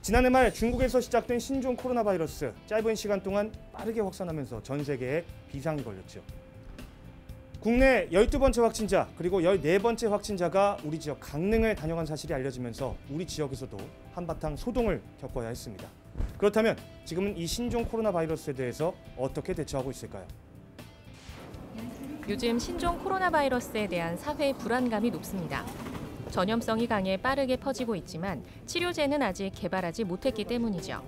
지난해 말 중국에서 시작된 신종 코로나 바이러스, 짧은 시간 동안 빠르게 확산하면서 전 세계에 비상이 걸렸죠. 국내 12번째 확진자 그리고 14번째 확진자가 우리 지역 강릉을 다녀간 사실이 알려지면서 우리 지역에서도 한바탕 소동을 겪어야 했습니다. 그렇다면 지금은 이 신종 코로나 바이러스에 대해서 어떻게 대처하고 있을까요? 요즘 신종 코로나 바이러스에 대한 사회 불안감이 높습니다. 전염성이 강해 빠르게 퍼지고 있지만 치료제는 아직 개발하지 못했기 때문이죠.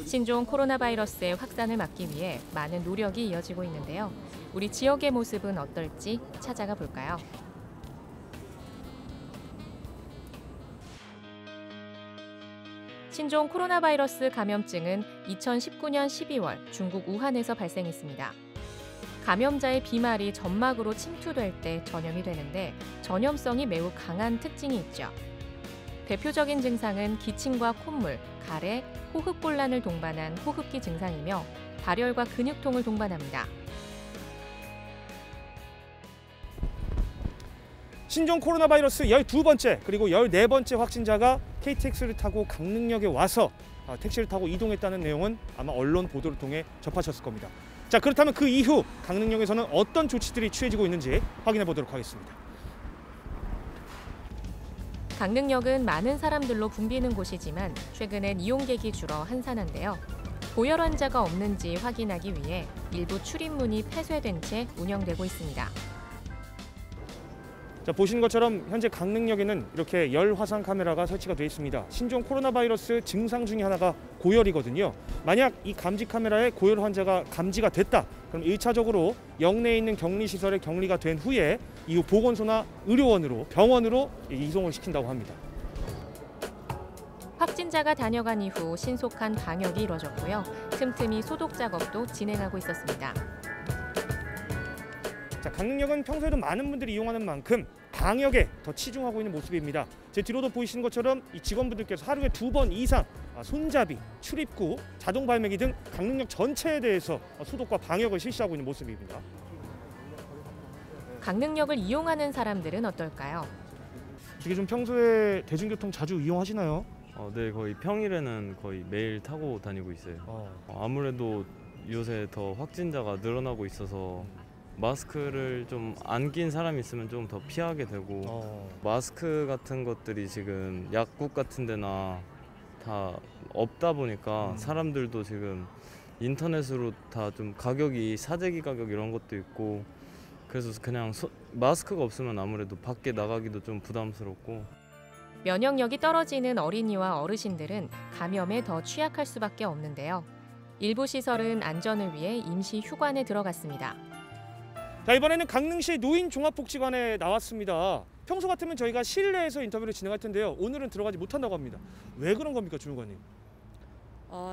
신종 코로나 바이러스의 확산을 막기 위해 많은 노력이 이어지고 있는데요. 우리 지역의 모습은 어떨지 찾아가 볼까요? 신종 코로나 바이러스 감염증은 2019년 12월 중국 우한에서 발생했습니다. 감염자의 비말이 점막으로 침투될 때 전염이 되는데 전염성이 매우 강한 특징이 있죠. 대표적인 증상은 기침과 콧물, 가래, 호흡곤란을 동반한 호흡기 증상이며 발열과 근육통을 동반합니다. 신종 코로나 바이러스 12번째 그리고 14번째 확진자가 KTX를 타고 강릉역에 와서 택시를 타고 이동했다는 내용은 아마 언론 보도를 통해 접하셨을 겁니다. 자, 그렇다면 그 이후 강릉역에서는 어떤 조치들이 취해지고 있는지 확인해 보도록 하겠습니다. 강릉역은 많은 사람들로 붐비는 곳이지만 최근엔 이용객이 줄어 한산한데요. 고열 환자가 없는지 확인하기 위해 일부 출입문이 폐쇄된 채 운영되고 있습니다. 자, 보시는 것처럼 현재 강릉역에는 이렇게 열 화상 카메라가 설치가 되어 있습니다. 신종 코로나 바이러스 증상 중에 하나가 고열이거든요. 만약 이 감지 카메라에 고열 환자가 감지가 됐다. 그럼 1차적으로 역내에 있는 격리시설에 격리가 된 후에 이후 보건소나 의료원으로 병원으로 이송을 시킨다고 합니다. 확진자가 다녀간 이후 신속한 방역이 이뤄졌고요. 틈틈이 소독 작업도 진행하고 있었습니다. 자, 강릉역은 평소에도 많은 분들이 이용하는 만큼 방역에 더 치중하고 있는 모습입니다. 제 뒤로도 보이시는 것처럼 이 직원분들께서 하루에 2번 이상 손잡이, 출입구, 자동 발매기 등 강릉역 전체에 대해서 소독과 방역을 실시하고 있는 모습입니다. 강릉역을 이용하는 사람들은 어떨까요? 이게 좀 평소에 대중교통 자주 이용하시나요? 네, 거의 평일에는 거의 매일 타고 다니고 있어요. 아무래도 요새 더 확진자가 늘어나고 있어서 마스크를 좀 안 낀 사람이 있으면 좀 더 피하게 되고 마스크 같은 것들이 지금 약국 같은 데나 다 없다 보니까 사람들도 지금 인터넷으로 다 좀 가격이 사재기 가격 이런 것도 있고 그래서 그냥 마스크가 없으면 아무래도 밖에 나가기도 좀 부담스럽고 면역력이 떨어지는 어린이와 어르신들은 감염에 더 취약할 수밖에 없는데요. 일부 시설은 안전을 위해 임시 휴관에 들어갔습니다. 자, 이번에는 강릉시 노인종합복지관에 나왔습니다. 평소 같으면 저희가 실내에서 인터뷰를 진행할 텐데요. 오늘은 들어가지 못한다고 합니다. 왜 그런 겁니까, 주무관님?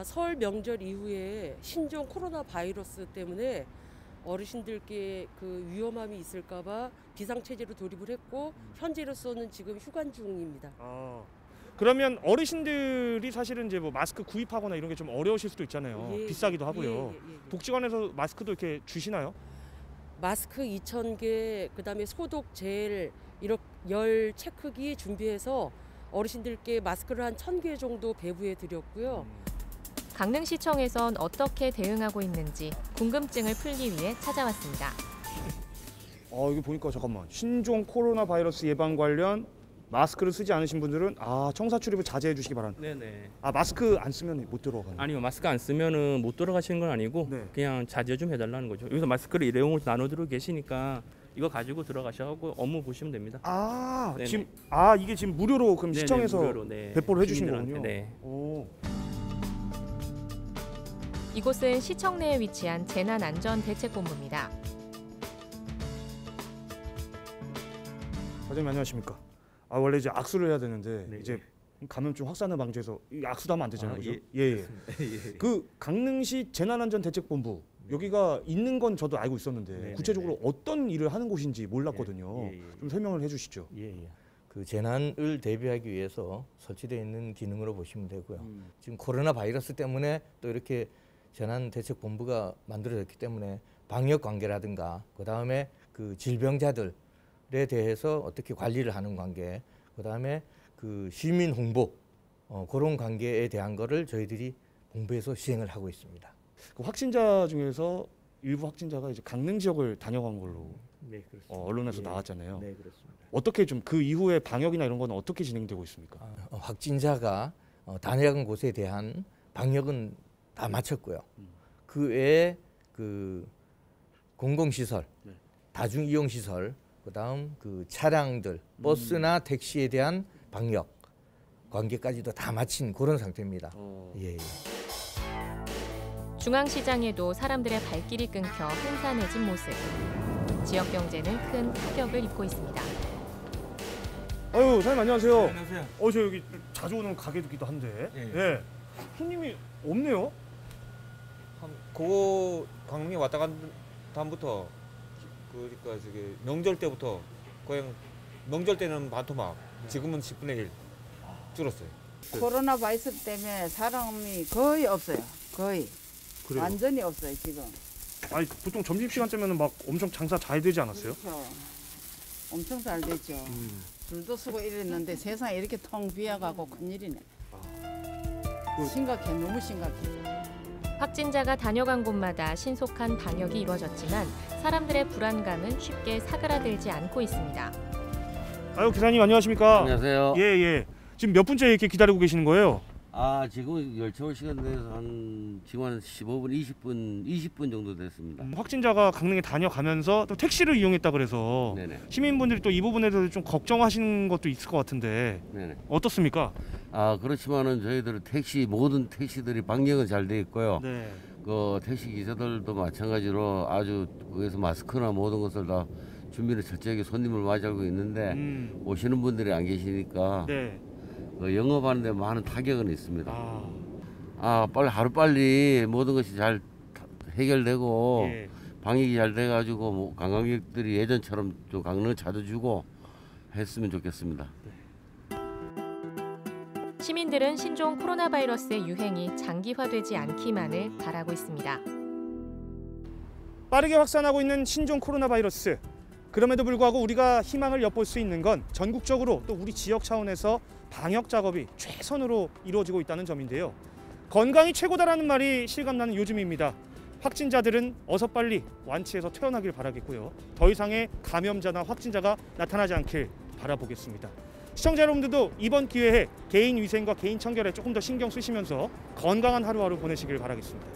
설 명절 이후에 신종 코로나 바이러스 때문에 어르신들께 그 위험함이 있을까봐 비상체제로 돌입을 했고 현재로서는 지금 휴관 중입니다. 그러면 어르신들이 사실은 이제 뭐 마스크 구입하거나 이런 게 좀 어려우실 수도 있잖아요. 비싸기도 하고요. 복지관에서 마스크도 이렇게 주시나요? 마스크 2,000개, 그다음에 소독 젤, 이렇게 열 체크기 준비해서 어르신들께 마스크를 한 1,000개 정도 배부해 드렸고요. 강릉시청에선 어떻게 대응하고 있는지 궁금증을 풀기 위해 찾아왔습니다. 이거 보니까 잠깐만. 신종 코로나 바이러스 예방 관련 마스크를 쓰지 않으신 분들은 청사 출입을 자제해 주시기 바랍니다. 네네. 마스크 안 쓰면 못 들어가나요? 아니요, 마스크 안 쓰면은 못 들어가시는 건 아니고 그냥 자제 좀 해달라는 거죠. 여기서 마스크를 일회용으로 나눠들고 계시니까 이거 가지고 들어가셔서 업무 보시면 됩니다. 지금 이게 지금 무료로 그럼 네네, 시청에서 무료로, 배포를 해주시는 주민들한테, 거군요. 네. 이곳은 시청 내에 위치한 재난안전대책본부입니다. 과장님 안녕하십니까? 원래 이제 악수를 해야 되는데 이제 감염증 확산을 방지해서 악수도 하면 안 되잖아요. 그죠? 예. 그 강릉시 재난안전대책본부 여기가 있는 건 저도 알고 있었는데 구체적으로 어떤 일을 하는 곳인지 몰랐거든요. 좀 설명을 해주시죠. 그 재난을 대비하기 위해서 설치되어 있는 기능으로 보시면 되고요. 지금 코로나 바이러스 때문에 또 이렇게 재난대책본부가 만들어졌기 때문에 방역 관계라든가 그다음에 그 질병자들에 대해서 어떻게 관리를 하는 관계, 그다음에 그 시민 홍보 그런 관계에 대한 거를 저희들이 본부에서 시행을 하고 있습니다. 그 확진자 중에서 일부 확진자가 이제 강릉 지역을 다녀간 걸로 네, 그렇습니다. 언론에서 나왔잖아요. 네, 그렇습니다. 어떻게 좀 그 이후에 방역이나 이런 건 어떻게 진행되고 있습니까? 확진자가 다녀간 곳에 대한 방역은 다 마쳤고요. 그 외에 그 공공시설, 네. 다중이용시설, 그다음 그 차량들, 버스나 택시에 대한 방역 관계까지도 다 마친 그런 상태입니다. 예. 중앙시장에도 사람들의 발길이 끊겨 한산해진 모습. 지역 경제는 큰 타격을 입고 있습니다. 아유, 사장님 안녕하세요. 안녕하세요. 저 여기 자주 오는 가게이기도 한데, 예. 예. 손님이 없네요. 그거 강릉에 왔다 간 다음부터 그러니까 저기 명절 때부터 그냥 명절 때는 반토막, 지금은 10분의 1 줄었어요. 코로나 바이러스 때문에 사람이 거의 없어요. 거의. 그래요? 완전히 없어요 지금. 아니 보통 점심 시간 때면은 막 엄청 장사 잘 되지 않았어요? 그렇죠. 엄청 잘 됐죠. 줄도 서고 이랬는데 세상에 이렇게 텅 비어가고 큰일이네. 심각해, 너무 심각해. 확진자가 다녀간 곳마다 신속한 방역이 이루어졌지만 사람들의 불안감은 쉽게 사그라들지 않고 있습니다. 아유, 기사님 안녕하십니까? 안녕하세요. 예, 예. 지금 몇 분째 이렇게 기다리고 계시는 거예요? 지금 열차올 시간 내에서 지금 한 15분, 20분 정도 됐습니다. 확진자가 강릉에 다녀가면서 또 택시를 이용했다 그래서 네네. 시민분들이 또 이 부분에 대해서 좀 걱정하시는 것도 있을 것 같은데 네네. 어떻습니까? 그렇지만은 저희들 모든 택시들이 방역은 잘 돼 있고요. 네. 그 택시 기사들도 마찬가지로 아주 거기서 마스크나 모든 것을 다 준비를 철저하게 손님을 맞이하고 있는데 오시는 분들이 안 계시니까 네. 영업하는데 많은 타격은 있습니다. 하루빨리 모든 것이 잘 해결되고 예. 방역이 잘 돼가지고 뭐 관광객들이 예전처럼 좀 강릉 자주 주고 했으면 좋겠습니다. 시민들은 신종 코로나 바이러스의 유행이 장기화되지 않기만을 바라고 있습니다. 빠르게 확산하고 있는 신종 코로나 바이러스. 그럼에도 불구하고 우리가 희망을 엿볼 수 있는 건 전국적으로 또 우리 지역 차원에서 방역 작업이 최선으로 이루어지고 있다는 점인데요. 건강이 최고다라는 말이 실감나는 요즘입니다. 확진자들은 어서 빨리 완치해서 퇴원하길 바라겠고요. 더 이상의 감염자나 확진자가 나타나지 않길 바라보겠습니다. 시청자 여러분들도 이번 기회에 개인 위생과 개인 청결에 조금 더 신경 쓰시면서 건강한 하루하루 보내시길 바라겠습니다.